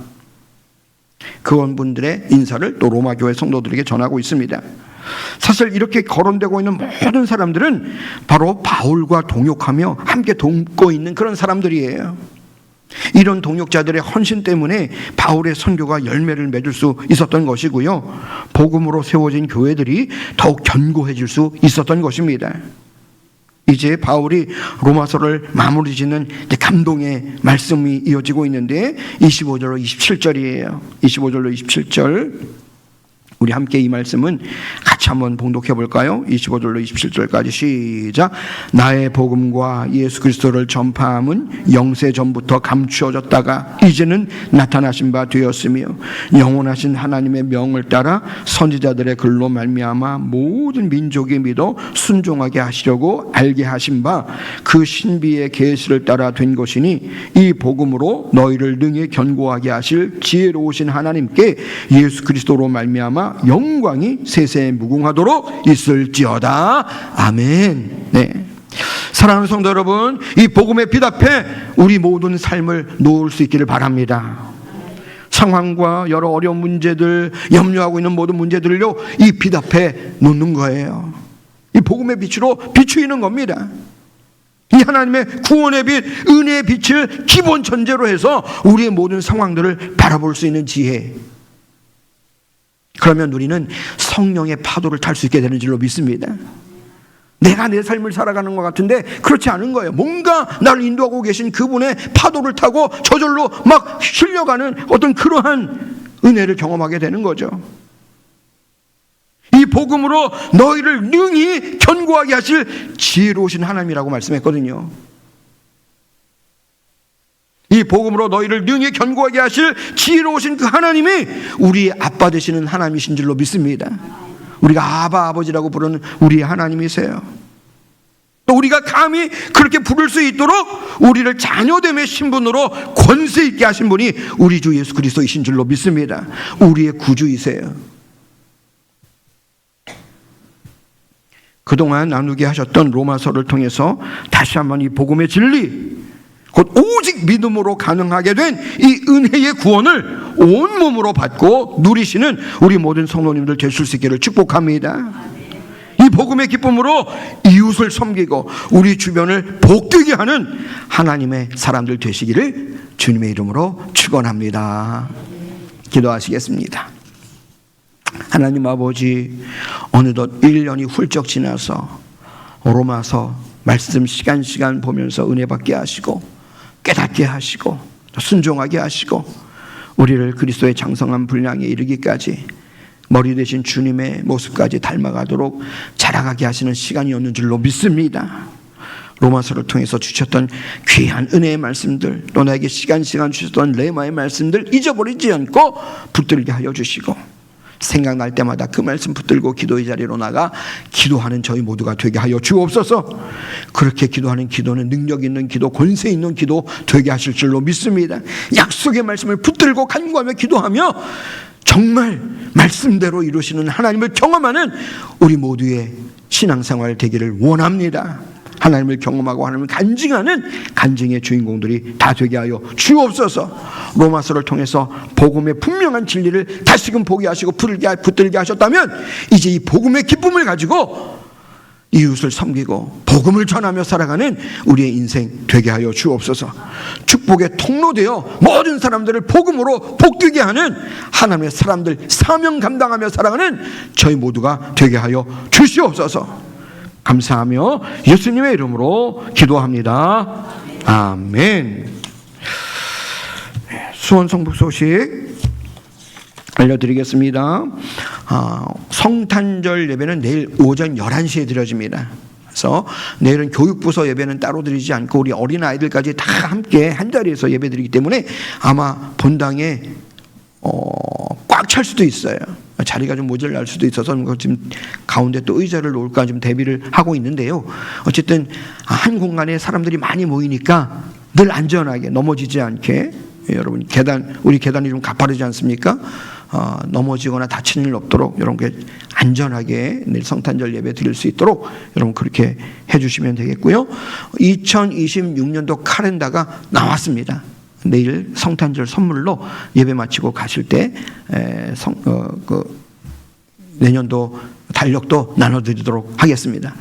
그분들의 인사를 또 로마 교회 성도들에게 전하고 있습니다. 사실 이렇게 거론되고 있는 모든 사람들은 바로 바울과 동역하며 함께 돕고 있는 그런 사람들이에요. 이런 동역자들의 헌신 때문에 바울의 선교가 열매를 맺을 수 있었던 것이고요, 복음으로 세워진 교회들이 더욱 견고해질 수 있었던 것입니다. 이제 바울이 로마서를 마무리 짓는 감동의 말씀이 이어지고 있는데 25절로 27절이에요. 25절로 27절 우리 함께 이 말씀은 같이 한번 봉독해 볼까요? 25절로 27절까지 시작. 나의 복음과 예수 그리스도를 전파함은 영세 전부터 감추어졌다가 이제는 나타나신 바 되었으며 영원하신 하나님의 명을 따라 선지자들의 글로 말미암아 모든 민족이 믿어 순종하게 하시려고 알게 하신 바 그 신비의 계시를 따라 된 것이니 이 복음으로 너희를 능히 견고하게 하실 지혜로우신 하나님께 예수 그리스도로 말미암아 영광이 세세에 무궁하도록 있을지어다. 아멘. 네. 사랑하는 성도 여러분, 이 복음의 빛 앞에 우리 모든 삶을 놓을 수 있기를 바랍니다. 상황과 여러 어려운 문제들, 염려하고 있는 모든 문제들을요, 이 빛 앞에 놓는 거예요. 이 복음의 빛으로 비추이는 겁니다. 이 하나님의 구원의 빛, 은혜의 빛을 기본 전제로 해서 우리의 모든 상황들을 바라볼 수 있는 지혜, 그러면 우리는 성령의 파도를 탈 수 있게 되는 줄로 믿습니다. 내가 내 삶을 살아가는 것 같은데 그렇지 않은 거예요. 뭔가 나를 인도하고 계신 그분의 파도를 타고 저절로 막 실려가는 어떤 그러한 은혜를 경험하게 되는 거죠. 이 복음으로 너희를 능히 견고하게 하실 지혜로우신 하나님이라고 말씀했거든요. 이 복음으로 너희를 능히 견고하게 하실 지혜로우신 그 하나님이 우리의 아빠 되시는 하나님이신 줄로 믿습니다. 우리가 아바 아버지라고 부르는 우리의 하나님이세요. 또 우리가 감히 그렇게 부를 수 있도록 우리를 자녀됨의 신분으로 권세 있게 하신 분이 우리 주 예수 그리스도이신 줄로 믿습니다. 우리의 구주이세요. 그동안 나누게 하셨던 로마서를 통해서 다시 한번 이 복음의 진리, 곧 오직 믿음으로 가능하게 된 이 은혜의 구원을 온몸으로 받고 누리시는 우리 모든 성도님들 되실 수 있기를 축복합니다. 이 복음의 기쁨으로 이웃을 섬기고 우리 주변을 복되게 하는 하나님의 사람들 되시기를 주님의 이름으로 축원합니다. 기도하시겠습니다. 하나님 아버지, 어느덧 1년이 훌쩍 지나서 로마서 말씀 시간 보면서 은혜 받게 하시고 깨닫게 하시고 순종하게 하시고 우리를 그리스도의 장성한 분량에 이르기까지 머리 되신 주님의 모습까지 닮아가도록 자라가게 하시는 시간이었는 줄로 믿습니다. 로마서를 통해서 주셨던 귀한 은혜의 말씀들, 또 나에게 시간 주셨던 레마의 말씀들 잊어버리지 않고 붙들게 하여 주시고, 생각날 때마다 그 말씀 붙들고 기도의 자리로 나가 기도하는 저희 모두가 되게 하여 주옵소서. 그렇게 기도하는 기도는 능력 있는 기도, 권세 있는 기도 되게 하실 줄로 믿습니다. 약속의 말씀을 붙들고 간구하며 기도하며 정말 말씀대로 이루시는 하나님을 경험하는 우리 모두의 신앙생활 되기를 원합니다. 하나님을 경험하고 하나님을 간증하는 간증의 주인공들이 다 되게 하여 주옵소서. 로마서를 통해서 복음의 분명한 진리를 다시금 보게 하시고 붙들게 하셨다면 이제 이 복음의 기쁨을 가지고 이웃을 섬기고 복음을 전하며 살아가는 우리의 인생 되게 하여 주옵소서. 축복의 통로되어 모든 사람들을 복음으로 복되게 하는 하나님의 사람들, 사명 감당하며 살아가는 저희 모두가 되게 하여 주시옵소서. 감사하며 예수님의 이름으로 기도합니다. 아멘. 수원 성북 소식 알려드리겠습니다. 성탄절 예배는 내일 오전 11시에 드려집니다. 그래서 내일은 교육부서 예배는 따로 드리지 않고 우리 어린아이들까지 다 함께 한 자리에서 예배 드리기 때문에 아마 본당에 꽉 찰 수도 있어요. 자리가 좀 모자랄 수도 있어서 지금 가운데 또 의자를 놓을까 지금 대비를 하고 있는데요. 어쨌든 한 공간에 사람들이 많이 모이니까 늘 안전하게 넘어지지 않게, 여러분 우리 계단이 좀 가파르지 않습니까? 넘어지거나 다치는 일 없도록 여러분께 안전하게 내일 성탄절 예배 드릴 수 있도록 여러분 그렇게 해주시면 되겠고요. 2026년도 카렌더가 나왔습니다. 내일 성탄절 선물로 예배 마치고 가실 때 내년도 달력도 나눠드리도록 하겠습니다.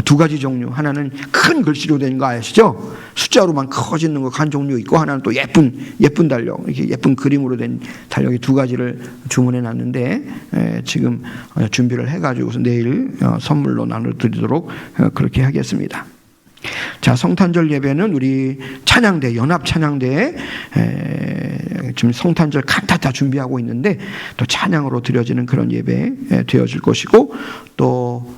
두 가지 종류, 하나는 큰 글씨로 된 거 아시죠? 숫자로만 커지는 거 한 종류 있고, 하나는 또 예쁜 달력, 이렇게 예쁜 그림으로 된 달력이 두 가지를 주문해 놨는데 지금 준비를 해가지고서 내일 선물로 나눠드리도록 그렇게 하겠습니다. 자, 성탄절 예배는 우리 찬양대, 연합 찬양대에 지금 성탄절 칸타타 준비하고 있는데 또 찬양으로 드려지는 그런 예배 되어질 것이고, 또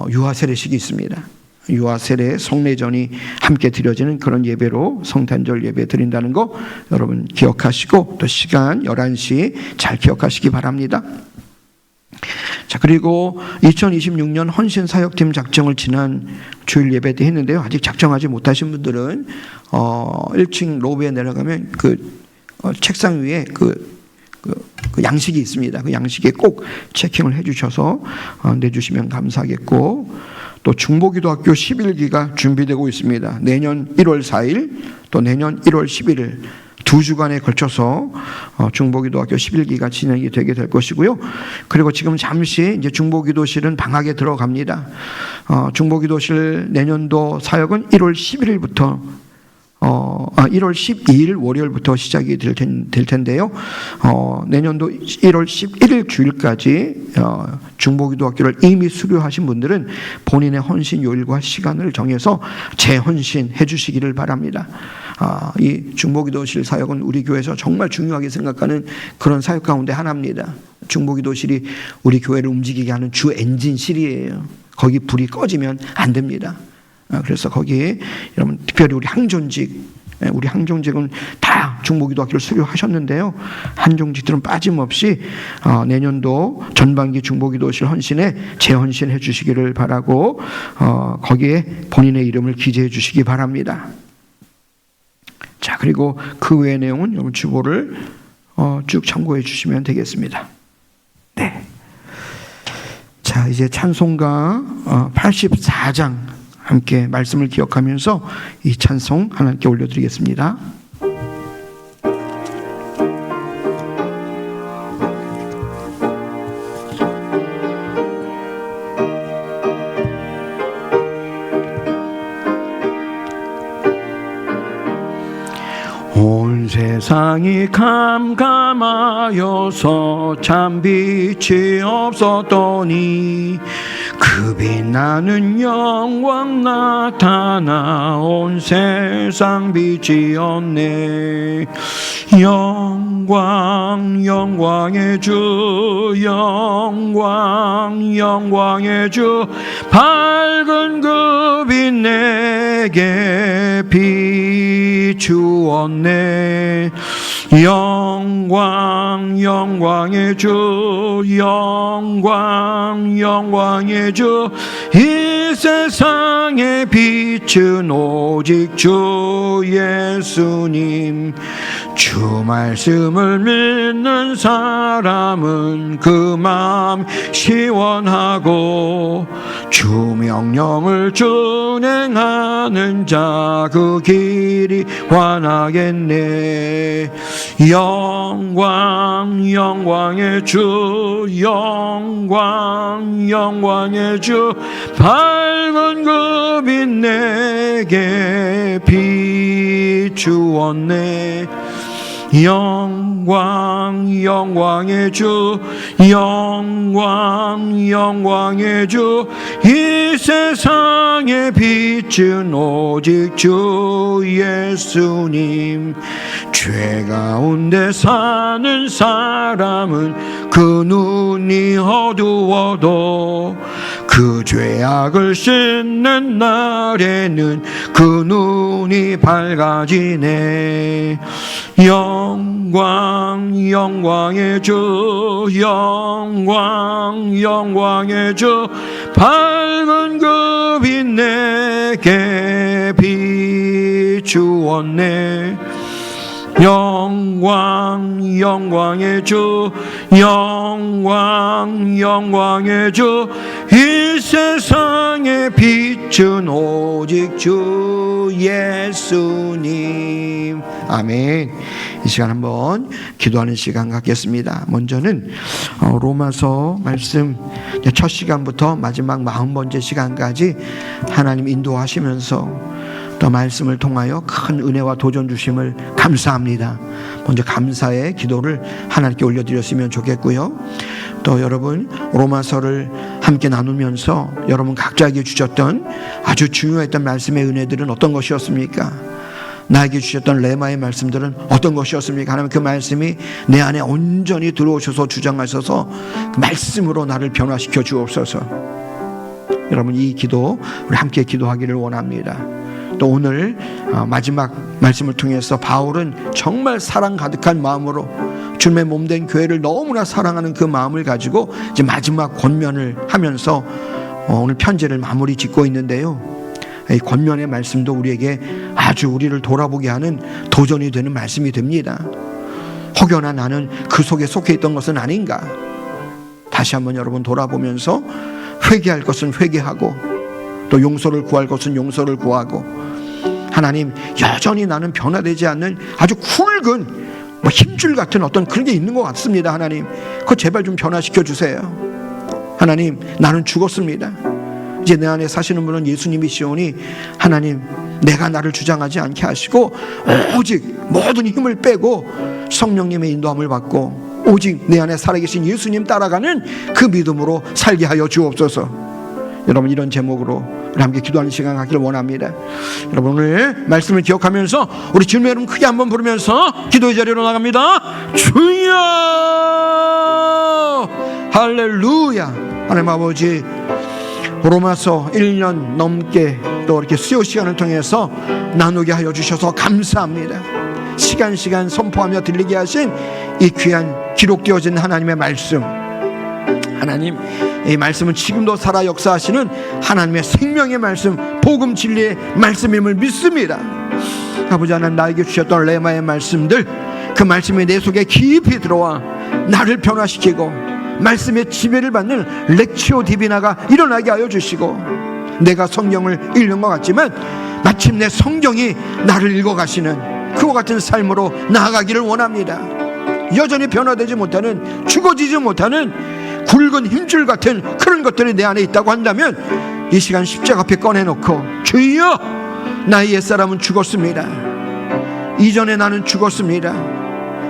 유아 세례식이 있습니다. 유아 세례 성례전이 함께 드려지는 그런 예배로 성탄절 예배 드린다는 거 여러분 기억하시고, 또 시간 11시 잘 기억하시기 바랍니다. 자, 그리고 2026년 헌신사역팀 작정을 지난 주일 예배 때 했는데요. 아직 작정하지 못하신 분들은 1층 로비에 내려가면 책상 위에 그 양식이 있습니다. 그 양식에 꼭 체킹을 해주셔서 내주시면 감사하겠고, 또 중보기도학교 11기가 준비되고 있습니다. 내년 1월 4일 또 내년 1월 11일 두 주간에 걸쳐서 중보기도학교 11기가 진행이 되게 될 것이고요. 그리고 지금 잠시 이제 중보기도실은 방학에 들어갑니다. 중보기도실 내년도 사역은 1월 11일부터 1월 12일 월요일부터 시작이 될 텐데요. 내년도 1월 11일 주일까지 중보기도학교를 이미 수료하신 분들은 본인의 헌신 요일과 시간을 정해서 재헌신해 주시기를 바랍니다. 이 중보기도실 사역은 우리 교회에서 정말 중요하게 생각하는 그런 사역 가운데 하나입니다. 중보기도실이 우리 교회를 움직이게 하는 주 엔진실이에요. 거기 불이 꺼지면 안 됩니다. 그래서 거기에 여러분 특별히 우리 항종직은 다 중보기도학교를 수료하셨는데요. 한종직들은 빠짐없이 내년도 전반기 중보기도실 헌신에 재헌신해 주시기를 바라고 거기에 본인의 이름을 기재해 주시기 바랍니다. 자, 그리고 그 외의 내용은 여러분 주보를 쭉 참고해 주시면 되겠습니다. 네. 자, 이제 찬송가 84장 함께 말씀을 기억하면서 이 찬송 하나님께 올려드리겠습니다. 온 세상이 캄캄하여서 참 빛이 없었더니 그 빛나는 영광 나타나 온 세상 빛이었네. 영광 영광의 주, 영광 영광의 주, 밝은 그 빛 내게 비추었네. 영광 영광의 주, 영광 영광의 주, 이 세상의 빛은 오직 주 예수님. 주 말씀을 믿는 사람은 그 마음 시원하고 주 명령을 준행하는 자 그 길이 환하겠네. 영광 영광의 주, 영광 영광의 주, 밝은 그 빛 내게 비추었네. 영광 영광의 주, 영광 영광의 주, 이 세상의 빛은 오직 주 예수님. 죄 가운데 사는 사람은 그 눈이 어두워도 그 죄악을 씻는 날에는 그 눈이 밝아지네. 영광 영광의 주, 영광 영광의 주, 밝은 그 빛 내게 비추었네. 영광 영광의 주, 영광 영광의 주, 이 세상의 빛은 오직 주 예수님. 아멘. 이 시간 한번 기도하는 시간 갖겠습니다. 먼저는 로마서 말씀 첫 시간부터 마지막 40번째 시간까지 하나님 인도하시면서 또 말씀을 통하여 큰 은혜와 도전 주심을 감사합니다. 먼저 감사의 기도를 하나님께 올려드렸으면 좋겠고요. 또 여러분 로마서를 함께 나누면서 여러분 각자에게 주셨던 아주 중요했던 말씀의 은혜들은 어떤 것이었습니까? 나에게 주셨던 레마의 말씀들은 어떤 것이었습니까? 하나님 그 말씀이 내 안에 온전히 들어오셔서 주장하셔서 그 말씀으로 나를 변화시켜 주옵소서. 여러분 이 기도 우리 함께 기도하기를 원합니다. 또 오늘 마지막 말씀을 통해서 바울은 정말 사랑 가득한 마음으로 주님의 몸된 교회를 너무나 사랑하는 그 마음을 가지고 이제 마지막 권면을 하면서 오늘 편지를 마무리 짓고 있는데요. 이 권면의 말씀도 우리에게 아주 우리를 돌아보게 하는 도전이 되는 말씀이 됩니다. 혹여나 나는 그 속에 속해 있던 것은 아닌가? 다시 한번 여러분 돌아보면서 회개할 것은 회개하고 또 용서를 구할 것은 용서를 구하고, 하나님 여전히 나는 변화되지 않는 아주 굵은 힘줄 같은 어떤 그런 게 있는 것 같습니다. 하나님 그거 제발 좀 변화시켜 주세요. 하나님 나는 죽었습니다. 이제 내 안에 사시는 분은 예수님이시오니 하나님, 내가 나를 주장하지 않게 하시고 오직 모든 힘을 빼고 성령님의 인도함을 받고 오직 내 안에 살아계신 예수님 따라가는 그 믿음으로 살게 하여 주옵소서. 여러분, 이런 제목으로 우리 함께 기도하는 시간 갖기를 원합니다. 여러분, 오늘 말씀을 기억하면서 우리 주님의 이름 크게 한번 부르면서 기도의 자리로 나갑니다. 주여, 할렐루야. 하나님 아버지, 로마서 1년 넘게 또 이렇게 수요 시간을 통해서 나누게 하여 주셔서 감사합니다. 시간 선포하며 들리게 하신 이 귀한 기록되어진 하나님의 말씀, 하나님, 이 말씀은 지금도 살아 역사하시는 하나님의 생명의 말씀, 복음 진리의 말씀임을 믿습니다. 아버지 하나님, 나에게 주셨던 레마의 말씀들, 그 말씀이 내 속에 깊이 들어와 나를 변화시키고 말씀의 지배를 받는 렉치오 디비나가 일어나게 하여 주시고, 내가 성경을 읽는 것 같지만 마침내 성경이 나를 읽어가시는 그와 같은 삶으로 나아가기를 원합니다. 여전히 변화되지 못하는, 죽어지지 못하는 굵은 힘줄 같은 그런 것들이 내 안에 있다고 한다면 이 시간 십자가 앞에 꺼내놓고, 주여, 나의 옛사람은 죽었습니다. 이전에 나는 죽었습니다.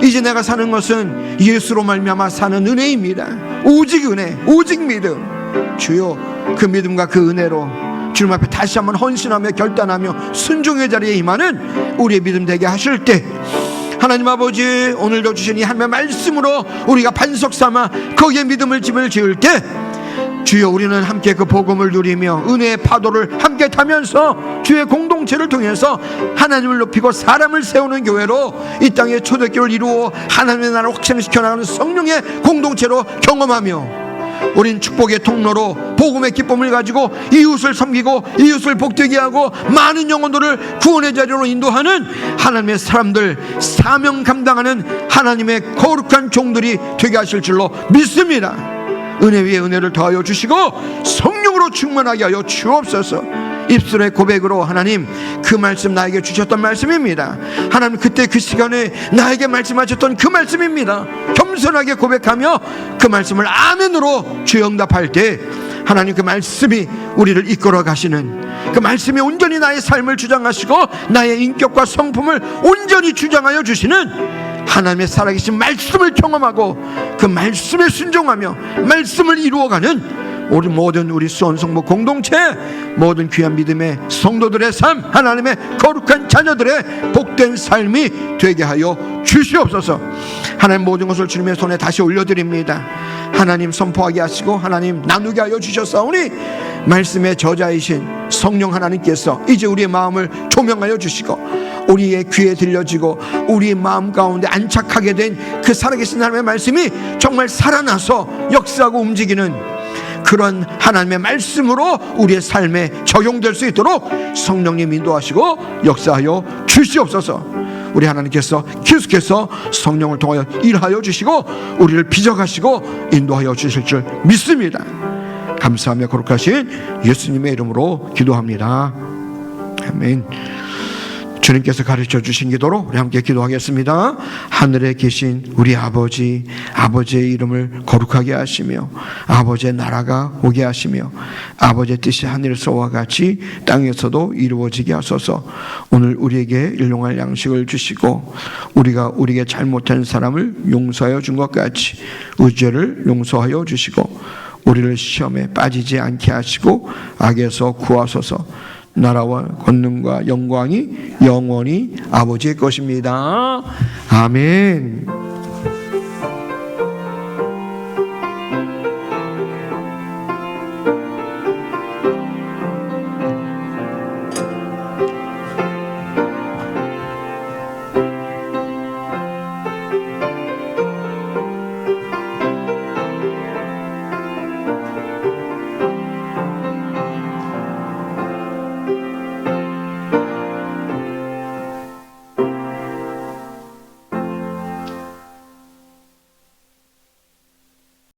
이제 내가 사는 것은 예수로 말미암아 사는 은혜입니다. 오직 은혜, 오직 믿음. 주여, 그 믿음과 그 은혜로 주님 앞에 다시 한번 헌신하며 결단하며 순종의 자리에 임하는 우리의 믿음 되게 하실 때, 하나님 아버지, 오늘도 주신 이 하나님의 말씀으로 우리가 반석 삼아 거기에 믿음을 집을 지을 때, 주여, 우리는 함께 그 복음을 누리며 은혜의 파도를 함께 타면서 주의 공동체를 통해서 하나님을 높이고 사람을 세우는 교회로 이 땅에 초대교회를 이루어 하나님의 나라를 확장시켜 나가는 성령의 공동체로 경험하며, 우린 축복의 통로로 복음의 기쁨을 가지고 이웃을 섬기고 이웃을 복되게 하고 많은 영혼들을 구원의 자리로 인도하는 하나님의 사람들, 사명 감당하는 하나님의 거룩한 종들이 되게 하실 줄로 믿습니다. 은혜 위에 은혜를 더하여 주시고 성령으로 충만하게 하여 주옵소서. 입술의 고백으로 하나님, 그 말씀 나에게 주셨던 말씀입니다. 하나님, 그때 그 시간에 나에게 말씀하셨던 그 말씀입니다. 겸손하게 고백하며 그 말씀을 아멘으로 주여 응답할 때, 하나님, 그 말씀이 우리를 이끌어 가시는, 그 말씀이 온전히 나의 삶을 주장하시고 나의 인격과 성품을 온전히 주장하여 주시는 하나님의 살아계신 말씀을 경험하고 그 말씀에 순종하며 말씀을 이루어가는 우리 모든 우리 수원성모 공동체, 모든 귀한 믿음의 성도들의 삶, 하나님의 거룩한 자녀들의 복된 삶이 되게 하여 주시옵소서. 하나님, 모든 것을 주님의 손에 다시 올려드립니다. 하나님, 선포하게 하시고 하나님, 나누게 하여 주셨사오니 말씀의 저자이신 성령 하나님께서 이제 우리의 마음을 조명하여 주시고 우리의 귀에 들려지고 우리의 마음 가운데 안착하게 된 그 살아계신 하나님의 말씀이 정말 살아나서 역사하고 움직이는 그런 하나님의 말씀으로 우리의 삶에 적용될 수 있도록 성령님 인도하시고 역사하여 주시옵소서. 우리 하나님께서 계속해서 성령을 통하여 일하여 주시고 우리를 빚어가시고 인도하여 주실 줄 믿습니다. 감사하며 거룩하신 예수님의 이름으로 기도합니다. 아멘. 주님께서 가르쳐 주신 기도로 우리 함께 기도하겠습니다. 하늘에 계신 우리 아버지, 아버지의 이름을 거룩하게 하시며 아버지의 나라가 오게 하시며 아버지의 뜻이 하늘에서와 같이 땅에서도 이루어지게 하소서. 오늘 우리에게 일용할 양식을 주시고 우리가 우리에게 잘못한 사람을 용서하여 준 것 같이 우리 죄를 용서하여 주시고 우리를 시험에 빠지지 않게 하시고 악에서 구하소서. 나라와 권능과 영광이 영원히 아버지의 것입니다. 아멘.